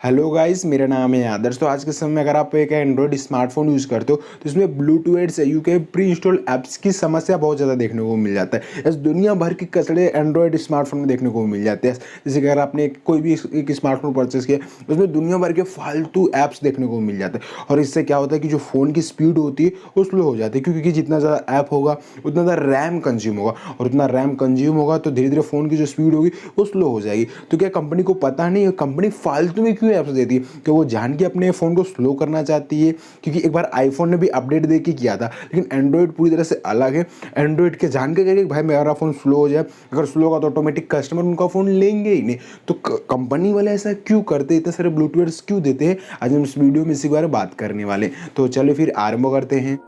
Hello guys, मेरा नाम है आदर्श। तो आज के समय में अगर आप एक एंड्रॉयड स्मार्टफोन यूज़ करते हो तो इसमें ब्लूटूथ SAU के प्री इंस्टॉल ऐप्स की समस्या बहुत ज़्यादा देखने को मिल जाता है। इस दुनिया भर के कचड़े एंड्रॉयड स्मार्टफोन में देखने को मिल जाते हैं। जैसे कि अगर आपने कोई भी एक स्मार्टफोन परचेस किया, उसमें दुनिया भर के फालतू ऐप्स देखने को मिल जाते हैं और इससे क्या होता है कि जो फ़ोन की स्पीड होती है वो स्लो हो जाती है, क्योंकि जितना ज़्यादा ऐप होगा उतना ज़्यादा रैम कंज्यूम होगा और उतना रैम कंज्यूम होगा तो धीरे धीरे फ़ोन की जो स्पीड होगी वो स्लो हो जाएगी। तो क्या कंपनी को पता नहीं है, कंपनी फालतू में क्यों ऐप्स देती है कि वो जान के अपने फ़ोन को स्लो करना चाहती है? क्योंकि एक बार आईफोन ने भी अपडेट दे के किया था, लेकिन एंड्रॉयड पूरी तरह से अलग है। एंड्रॉयड के जान के करेगी भाई मेरा फ़ोन स्लो हो जाए, अगर स्लो होगा तो ऑटोमेटिक कस्टमर उनका फ़ोन लेंगे ही नहीं। तो कंपनी वाले ऐसा क्यों करते हैं, इतने सारे ब्लूटूथ क्यों देते हैं? आज हम इस वीडियो में इसी के बारे में बात करने वाले। तो चलो फिर आरंभ करते हैं।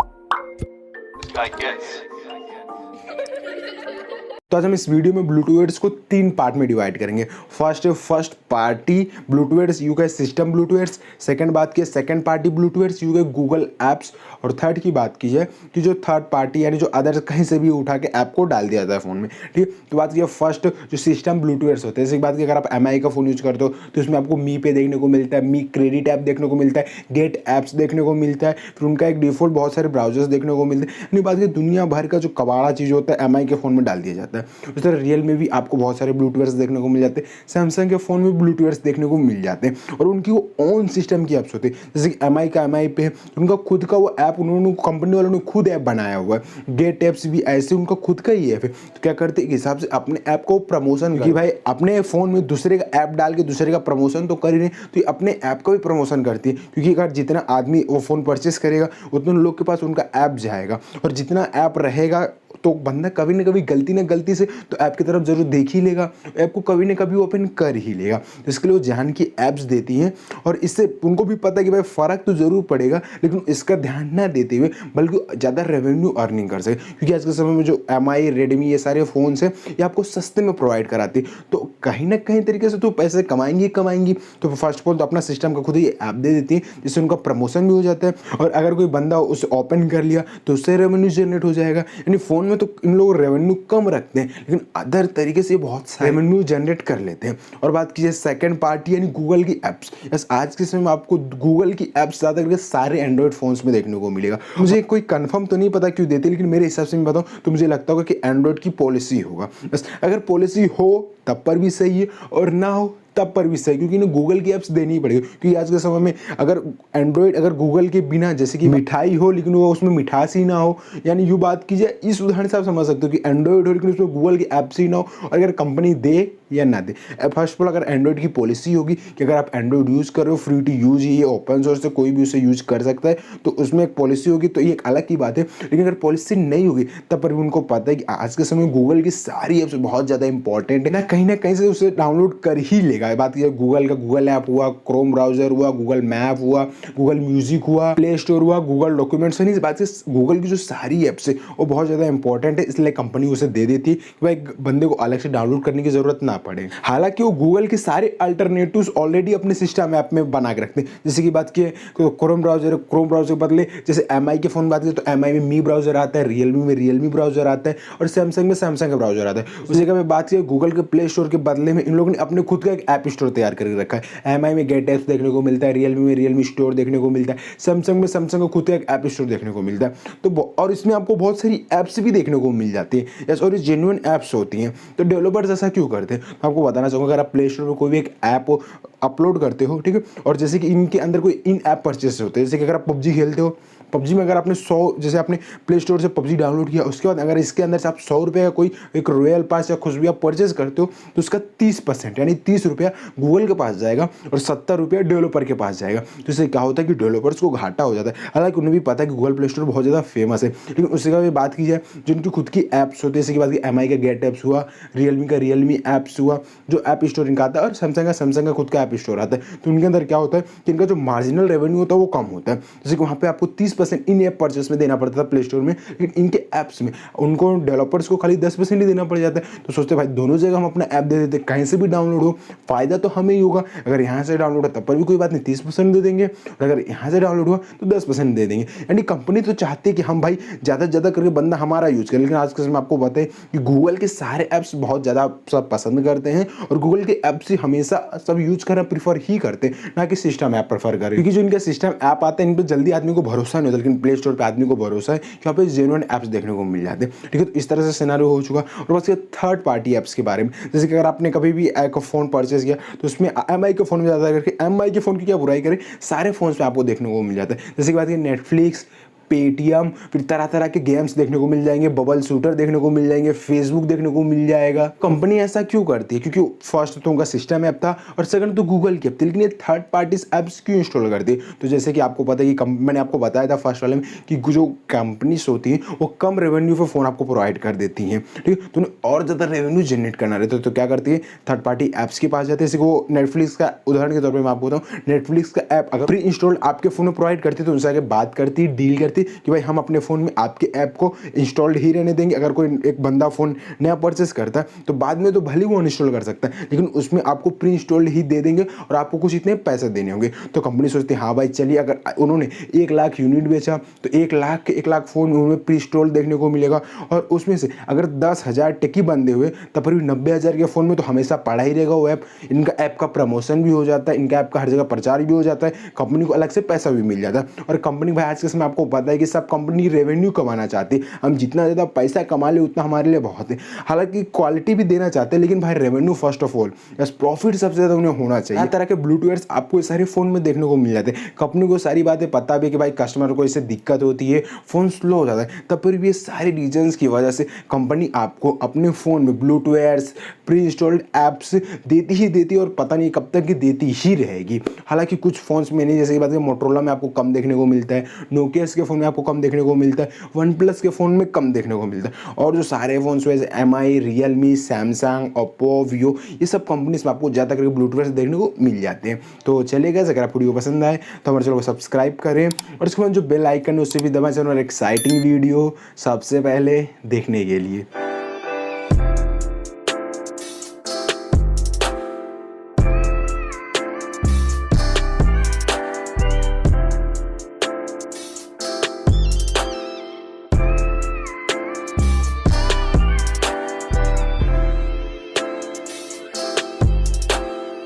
तो आज हम इस वीडियो में ब्लूटूथ को 3 पार्ट में डिवाइड करेंगे। फर्स्ट पार्टी ब्लूटूथ यू के सिस्टम ब्लूटूथ, सेकंड बात की सेकंड पार्टी ब्लूटूथ यू के गूगल ऐप्स, और थर्ड की बात की जाए कि जो थर्ड पार्टी यानी जो अदर कहीं से भी उठा के ऐप को डाल दिया जाता है फ़ोन में। ठीक है, तो बात की फर्स्ट जो सिस्टम ब्लूटूथ होते हैं, जैसे बात की अगर आप MI का फ़ोन यूज़ करते हो तो इसमें आपको मी पे देखने को मिलता है, मी क्रेडिट ऐप देखने को मिलता है, गेट ऐप्स देखने को मिलता है, फिर उनका एक डिफ़ॉल्ट बहुत सारे ब्राउजर्स देखने को मिलते हैं। यानी बात की दुनिया भर का जो कबाड़ा चीज़ होता है MI के फ़ोन में डाल दिया जाता है। उस तरह रियल में भी आपको बहुत सारे ब्लूटूथ देखने को मिल जाते हैं। सैमसंग के फ़ोन में ब्लूटूथ देखने को मिल जाते हैं और उनकी वो ओन सिस्टम की ऐप्स होती है। जैसे कि MI का MI पे है, उनका खुद का वो ऐप, उन्होंने कंपनी वालों ने खुद ऐप बनाया हुआ है। गेट ऐप्स भी ऐसे उनका खुद का ही ऐप है। तो क्या करते हैं, इस हिसाब से अपने ऐप को प्रमोशन कि भाई अपने फ़ोन में दूसरे का ऐप डाल के दूसरे का प्रमोशन तो कर ही नहीं, तो ये अपने ऐप का भी प्रमोशन करती है। क्योंकि अगर जितना आदमी वो फ़ोन परचेस करेगा उतने लोग के पास उनका ऐप जाएगा, और जितना ऐप रहेगा तो बंदा कभी ना कभी गलती से तो ऐप की तरफ जरूर देख ही लेगा, ऐप को कभी ना कभी ओपन कर ही लेगा। तो इसके लिए वो जान की ऐप्स देती हैं और इससे उनको भी पता है कि भाई फ़र्क तो ज़रूर पड़ेगा, लेकिन इसका ध्यान ना देते हुए बल्कि ज़्यादा रेवेन्यू अर्निंग कर सके। क्योंकि आज के समय में जो MI, रेडमी ये सारे फ़ोन्स हैं ये आपको सस्ते में प्रोवाइड कराती है, तो कहीं ना कहीं तरीके से तो पैसे कमाएंगी। तो फर्स्ट ऑफ ऑल तो अपना सिस्टम का खुद ही ऐप दे देती है, जिससे उनका प्रमोशन भी हो जाता है, और अगर कोई बंदा उसे ओपन कर लिया तो उससे रेवेन्यू जनरेट हो जाएगा। यानी फ़ोन में तो इन लोग रेवेन्यू कम रखते हैं, लेकिन अदर तरीके से बहुत सारे रेवेन्यू जनरेट कर लेते हैं। और बात कीजिए सेकंड पार्टी यानी गूगल की ऐप्स। यस, आज के समय में आपको गूगल की ऐप्स ज़्यादा करके सारे एंड्रॉयड फ़ोन्स में देखने को मिलेगा। मुझे कोई कंफर्म तो नहीं पता क्यों देते, लेकिन मेरे हिसाब से मैं बताऊँ तो मुझे लगता होगा कि एंड्रॉयड की पॉलिसी होगा। बस अगर पॉलिसी हो तब पर भी सही है, और ना हो तब पर भी सही, क्योंकि इन्हें गूगल की ऐप्स देनी ही पड़ेगी। क्योंकि आज के समय में अगर एंड्रॉयड अगर गूगल के बिना, जैसे कि मिठाई हो लेकिन वो उसमें मिठास ही ना हो, यानी यूँ बात की जाए इस उदाहरण से आप समझ सकते हो कि एंड्रॉयड हो लेकिन उसमें गूगल की ऐप्स ही ना हो, और अगर कंपनी दे या ना दे। फर्स्ट ऑफ ऑल अगर एंड्रॉयड की पॉलिसी होगी कि अगर आप एंड्रॉयड यूज़ कर रहे हो, फ्री टू यूज़ ही है, ओपन सोर्स से कोई भी उसे यूज़ कर सकता है, तो उसमें एक पॉलिसी होगी तो ये एक अलग की बात है। लेकिन अगर पॉलिसी नहीं होगी तब पर भी उनको पता है कि आज के समय गूगल की सारी ऐप्स बहुत ज़्यादा इंपॉर्टेंट है, ना कहीं से उसे डाउनलोड कर ही लेगा। बात की गूगल का गूगल ऐप हुआ, क्रोम ब्राउजर हुआ, गूगल मैप हुआ, गूगल म्यूजिक हुआ, प्ले स्टोर हुआ, गूगल डॉक्यूमेंट्स, यानी इस बात से गूगल की जो सारी ऐप्स है वो बहुत ज़्यादा इंपॉर्टेंट है, इसलिए कंपनी उसे दे देती है कि भाई बंदे को अलग से डाउनलोड करने की ज़रूरत ना पड़े। हालांकि वो गूगल के सारे अल्टरनेटिव्स ऑलरेडी अपने सिस्टम ऐप में बना के रखते हैं। जैसे कि बात की तो क्रोम ब्राउजर के बदले जैसे MI के फ़ोन बात करें तो MI में मी ब्राउजर आता है, रियलमी में रियलमी ब्राउजर आता है, और सैमसंग में सैमसंग का ब्राउजर आता है। उसी का मैं बात की गूगल के प्ले स्टोर के बदले में इन लोगों ने अपने खुद का एक ऐप स्टोर तैयार करके रखा है। MI में गेट ऐप्स देखने को मिलता है, रियलमी में रियलमी स्टोर देखने को मिलता है, सैमसंग में सैमसंग का खुद का एक ऐप स्टोर देखने को मिलता है। तो और इसमें आपको बहुत सारी ऐप्स भी देखने को मिल जाती है। यस, और ये जेन्युइन ऐप्स होती हैं। तो डेवलपर्स ऐसा क्यों करते हैं, मैं आपको बताना चाहूँगा। अगर आप प्ले स्टोर में कोई भी एक ऐप अपलोड करते हो, ठीक है, और जैसे कि इनके अंदर कोई इन ऐप परचेस होते हैं, जैसे कि अगर आप PUBG खेलते हो, PUBG में अगर आपने 100 जैसे आपने प्ले स्टोर से PUBG डाउनलोड किया, उसके बाद अगर इसके अंदर से आप 100 रुपये का कोई एक रॉयल पास या कुछ भी आप परचेज करते हो, तो उसका 30% यानी 30 रुपया गूगल के पास जाएगा और 70 रुपया डेवलपर के पास जाएगा। तो इससे क्या होता है कि डेवलपर्स को घाटा हो जाता है। हालांकि उन्हें भी पता है कि गूगल प्ले स्टोर बहुत ज़्यादा फेमस है, लेकिन उससे का भी बात की जाए जिनकी खुद की ऐप्स होती है, जैसे कि बात की MI का गेट ऐप्स हुआ, रियलमी का रियलमी ऐप्स हुआ, जो ऐप स्टोर इनका आता है, और सैमसंग का खुद का ऐप स्टोर आता है, तो उनके अंदर क्या होता है कि इनका जो मार्जिनल रेवेन्यू होता है वो कम होता है। जैसे कि वहाँ पे आपको 30% इन ऐप परचेस में देना पड़ता था प्ले स्टोर में, लेकिन इनके ऐप्स में उनको डेवलपर्स को खाली 10% ही देना पड़ जाता है। तो सोचते भाई दोनों जगह हम अपना ऐप दे देते, कहीं से भी डाउनलोड हो, फायदा तो हमें ही होगा। अगर यहाँ से डाउनलोड है तब पर भी कोई बात नहीं, 30% दे देंगे, और अगर यहाँ से डाउनलोड हुआ तो 10% दे देंगे। यानी कंपनी तो चाहती है कि हम भाई ज़्यादा से ज़्यादा करके बंदा हमारा यूज़ करे। लेकिन आज के समय आपको पता है कि गूगल के सारे ऐप्स बहुत ज़्यादा सब पसंद करते हैं, और गूगल के ऐप्स ही हमेशा सब यूज़ करना प्रीफर ही करते हैं, ना कि सिस्टम ऐप प्रेफर करें। क्योंकि जो इनका सिस्टम ऐप आते हैं इन पर जल्दी आदमी को भरोसा नहीं होता, लेकिन प्ले स्टोर पर आदमी को भरोसा है कि वहाँ पे जेन्युइन ऐप्स देखने को मिल जाते हैं। ठीक है, तो इस तरह से सिनेरियो हो चुका। और बस ये थर्ड पार्टी ऐप्स के बारे में, जैसे कि अगर आपने कभी भी एक फ़ोन परचेज किया तो उसमें एमआई के फ़ोन में ज़्यादा करके, एमआई के फ़ोन की क्या बुराई करें, सारे फ़ोन्स में आपको देखने को मिल जाता है। जैसे कि बात की नेटफ्लिक्स, पेटीएम, फिर तरह तरह के गेम्स देखने को मिल जाएंगे, बबल शूटर देखने को मिल जाएंगे, फेसबुक देखने को मिल जाएगा। कंपनी ऐसा क्यों करती है? क्योंकि फर्स्ट तो उनका सिस्टम ऐप था और सेकंड तो गूगल की ऐप थी, लेकिन ये थर्ड पार्टीज ऐप्स क्यों इंस्टॉल करती है? तो जैसे कि आपको पता है कि मैंने आपको बताया था फर्स्ट वाले में कि जो कंपनीज होती हैं वो कम रेवेन्यू पे फ़ोन आपको प्रोवाइड कर देती हैं। ठीक है, तो उन्हें और ज़्यादा रेवेन्यू जनरेट करना रहता है, तो क्या करती है, थर्ड पार्टी ऐप्स के पास जाते हैं। जैसे वो नेटफ्लिक्स का उदाहरण के तौर पर मैं आपको बताऊँ, नेटफ्लिक्स का ऐप अगर प्री इंस्टॉल्ड आपके फ़ोन में प्रोवाइड करती है तो उनसे आगे बात करती, डील करती कि भाई हम अपने फ़ोन में आपके ऐप को इंस्टॉल्ड ही रहने देंगे। अगर कोई एक बंदा फ़ोन नया परचेस करता है तो बाद में तो भले वो अनइंस्टॉल कर सकता है, लेकिन उसमें आपको प्री इंस्टॉल्ड ही दे देंगे और आपको कुछ इतने पैसे देने होंगे। तो कंपनी सोचती है हाँ भाई चलिए, अगर उन्होंने 1 लाख यूनिट बेचा तो 1 लाख फ़ोन उन्हें प्री इंस्टॉल्ड देखने को मिलेगा, और उसमें से अगर 10,000 टेकी बंदे हुए तब पर भी 90,000 के फ़ोन में तो हमेशा पड़ा ही रहेगा वो ऐप। इनका ऐप का प्रमोशन भी हो जाता है, इनका ऐप का हर जगह प्रचार भी हो जाता है, कंपनी को अलग से पैसा भी मिल जाता है। और कंपनी भाई आज के समय आपको पता है कि सब कंपनी रेवेन्यू कमाना चाहती है, हम जितना ज़्यादा पैसा कमा ले उतना हमारे लिए बहुत है। हालांकि क्वालिटी भी देना चाहते हैं, लेकिन भाई रेवेन्यू फर्स्ट ऑफ ऑल, बस प्रॉफिट सबसे ज़्यादा उन्हें होना चाहिए। हर तरह के ब्लूटूथ आपको सारे फ़ोन में देखने को मिल जाते हैं। कंपनी को सारी बातें पता भी कि भाई कस्टमर को इससे दिक्कत होती है, फ़ोन स्लो हो जाता है, तब फिर भी ये सारे रीजन्स की वजह से कंपनी आपको अपने फ़ोन में ब्लूटूथ प्री इंस्टॉल्ड ऐप्स देती ही देती है, और पता नहीं कब तक देती ही रहेगी। हालांकि कुछ फ़ोन्स में नहीं, जैसे कि बात है मोटरोला में आपको कम देखने को मिलता है, नोकिया के फ़ोन में आपको कम देखने को मिलता है, वन प्लस के फ़ोन में कम देखने को मिलता है। और जो सारे फ़ोन्स वैसे MI, Realme, Samsung, Oppo, Vivo, ये सब कंपनीज में आपको ज़्यादा करके ब्लूटूथ देखने को मिल जाते हैं। तो चलिए गाइस, अगर आपको वीडियो पसंद आए तो हमारे चैनल को सब्सक्राइब करें, और उसके बाद जो बेल आइकन है उससे भी दबाएं, और एक्साइटिंग वीडियो सबसे पहले देखने के लिए।